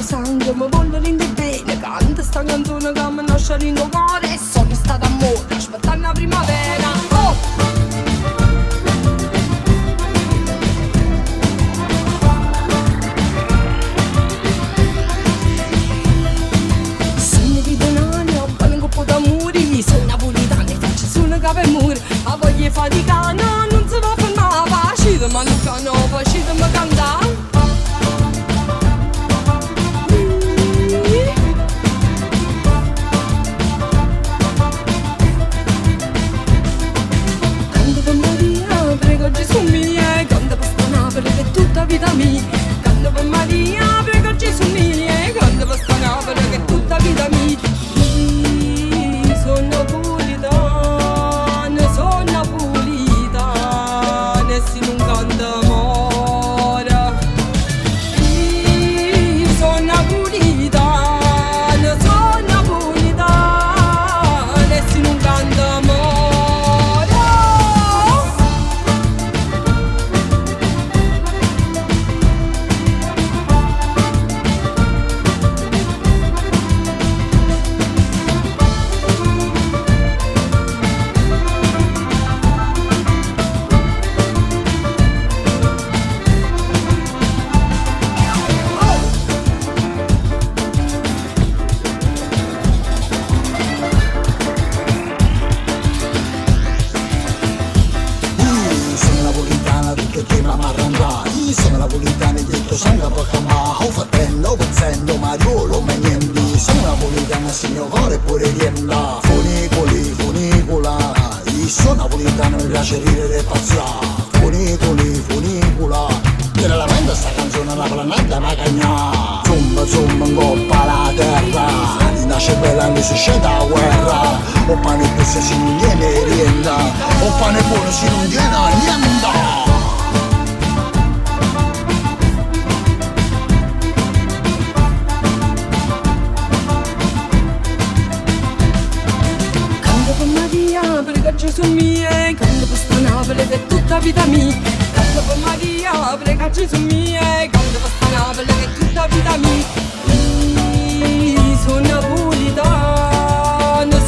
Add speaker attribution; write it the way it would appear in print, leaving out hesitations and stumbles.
Speaker 1: sangue, mi voglio rende bene. Canta sta canzone che mi nasce in cuore. E sono stata amore, aspettando la primavera. Oh! Se mi vedo un'aria, buona un po' d'amore. Sono napolitana e faccio su una cava e muri. A voglia faticare, non si va a fermare. Facite ma non canno, facite ma cantare. Gesù mio, canta per sta Napoli che è tutta vita mia. Canta per Maria, prego Gesù mio, canta per sta Napoli che è tutta vita mia. Sono napolitana e se non canta amore. Sono napolitana e se non canta amore.
Speaker 2: Sono napolitana e detto sangue per cambiare. Ho fatendo, pensando, Mariolo, ma niente. Sono napolitana, signor cuore pure rienda. Funicoli, funicola. Io sono napolitana, mi piace ridere e pazziare. Funicoli, funicola. Per la mente sta canzone la planeta ma cagna. Zumba, zumba, in coppa la terra. Di nasce bella, mi si scende la guerra. O pane questo se non viene rienda. O pane buono se non viene niente.
Speaker 1: Prega Gesù mio, canta per sta Napoli che è tutta vita mia. Canta per Maria, prega Gesù mio, canta per sta Napoli che è tutta vita mia. Sono napolitana,